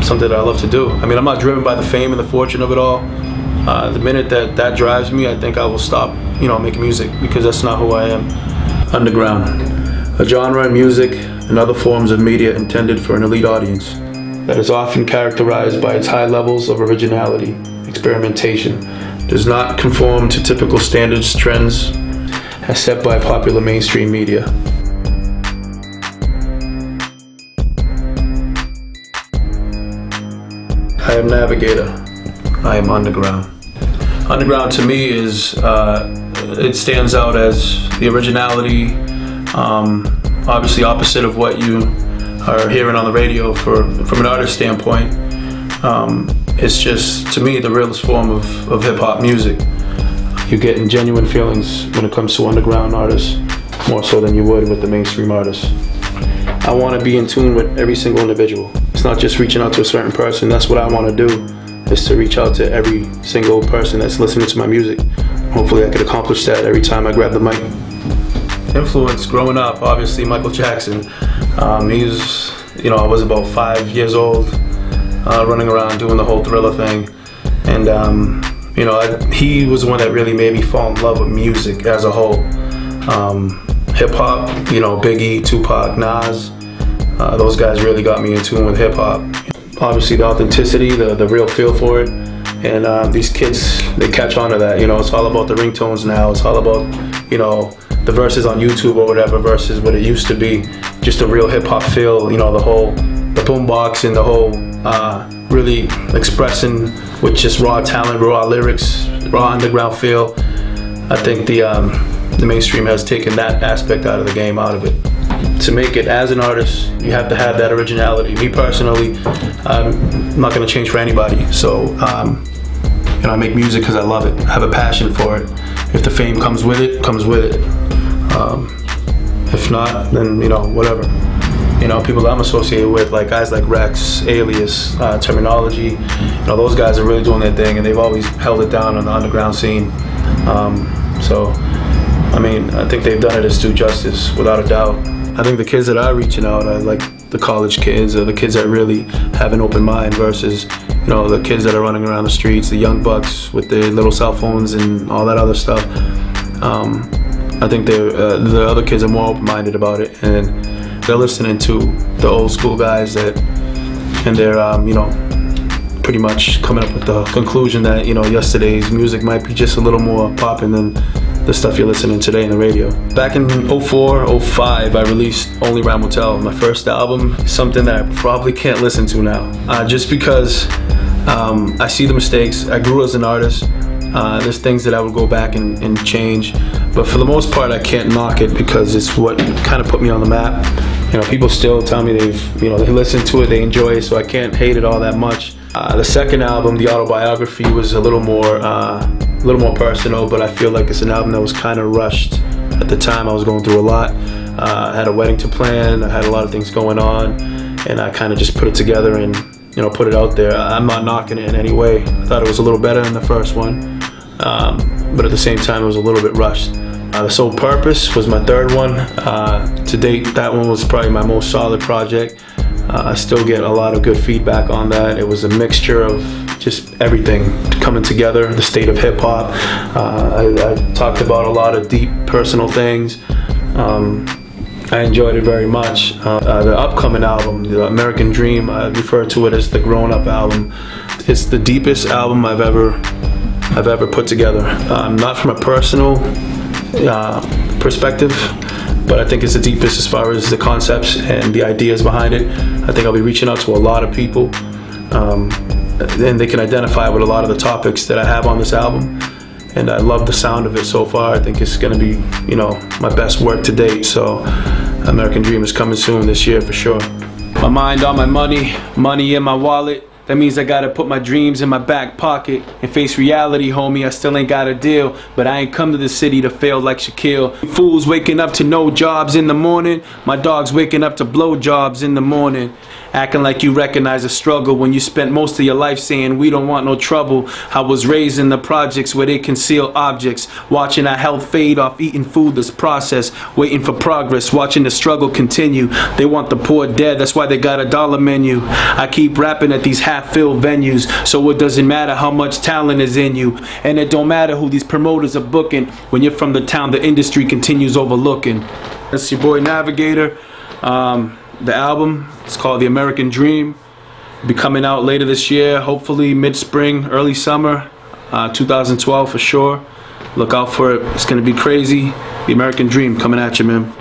something that I love to do. I mean, I'm not driven by the fame and the fortune of it all. The minute that drives me, I think I will stop, making music, because that's not who I am. Underground, a genre in music and other forms of media intended for an elite audience that is often characterized by its high levels of originality, experimentation, does not conform to typical standards, trends as set by popular mainstream media. I am Navigator. I am underground. Underground to me is, it stands out as the originality, obviously opposite of what you are hearing on the radio from an artist standpoint. It's just, to me, the realest form of hip-hop music. You're getting genuine feelings when it comes to underground artists, more so than you would with the mainstream artists. I want to be in tune with every single individual. It's not just reaching out to a certain person. That's what I want to do, is to reach out to every single person that's listening to my music. Hopefully I could accomplish that every time I grab the mic. Influence growing up, obviously Michael Jackson. He's, I was about 5 years old, running around doing the whole Thriller thing. And, he was the one that really made me fall in love with music as a whole. Hip-hop, Biggie, Tupac, Nas, those guys really got me in tune with hip-hop. Obviously the authenticity, the real feel for it. And these kids, they catch on to that. It's all about the ringtones now. It's all about, the verses on YouTube or whatever versus what it used to be. Just a real hip-hop feel, the boombox and the whole really expressing with just raw talent, raw lyrics, raw underground feel. I think the mainstream has taken that aspect out of the game, out of it. To make it as an artist, you have to have that originality. Me personally, I'm not going to change for anybody. So, I make music because I love it. I have a passion for it. If the fame comes with it, comes with it. If not, then, whatever. People that I'm associated with, like guys like Rex, Alias, Terminology, those guys are really doing their thing, and they've always held it down on the underground scene. So, I think they've done it as due justice, without a doubt. I think the kids that are reaching out are like the college kids, or the kids that really have an open mind versus, the kids that are running around the streets, the young bucks with their little cell phones and all that other stuff. I think the other kids are more open-minded about it, and they're listening to the old school guys and they're, pretty much coming up with the conclusion that, yesterday's music might be just a little more popping than the stuff you're listening today in the radio. Back in 04, 05, I released Only Rhyme Will Tell, my first album, something that I probably can't listen to now. Just because I see the mistakes. I grew as an artist. There's things that I would go back and change, but for the most part I can't knock it because it's what kind of put me on the map. People still tell me they listen to it, they enjoy it, so I can't hate it all that much. The second album, the autobiography, was a little more personal, but I feel like it's an album that was kind of rushed. At the time I was going through a lot. I had a wedding to plan, I had a lot of things going on, and I kind of just put it together and put it out there. I'm not knocking it in any way. I thought it was a little better than the first one, but at the same time it was a little bit rushed. The Sole Purpose was my third one. To date, that one was probably my most solid project. I still get a lot of good feedback on that. It was a mixture of just everything coming together, the state of hip hop. I talked about a lot of deep personal things. I enjoyed it very much. The upcoming album, The American Dream, I refer to it as the grown-up album. It's the deepest album I've ever put together. Not from a personal perspective, but I think it's the deepest as far as the concepts and the ideas behind it. I think I'll be reaching out to a lot of people, and they can identify with a lot of the topics that I have on this album. And I love the sound of it so far. I think it's gonna be, my best work to date. So American Dream is coming soon this year for sure. My mind on my money, money in my wallet. That means I gotta put my dreams in my back pocket and face reality, homie. I still ain't got a deal, but I ain't come to the city to fail like Shaquille. Fools waking up to no jobs in the morning. My dog's waking up to blow jobs in the morning. acting like you recognize the struggle when you spent most of your life saying we don't want no trouble. I was raised in the projects where they conceal objects, watching our health fade off eating food that's processed, waiting for progress, watching the struggle continue. They want the poor dead, that's why they got a dollar menu. I keep rapping at these half-filled venues, so it doesn't matter how much talent is in you, and it don't matter who these promoters are booking. When you're from the town the industry continues overlooking. That's your boy Navigator. The album, it's called The American Dream. Be coming out later this year, hopefully mid-spring, early summer, 2012 for sure. Look out for it. It's gonna be crazy. The American Dream coming at you, man.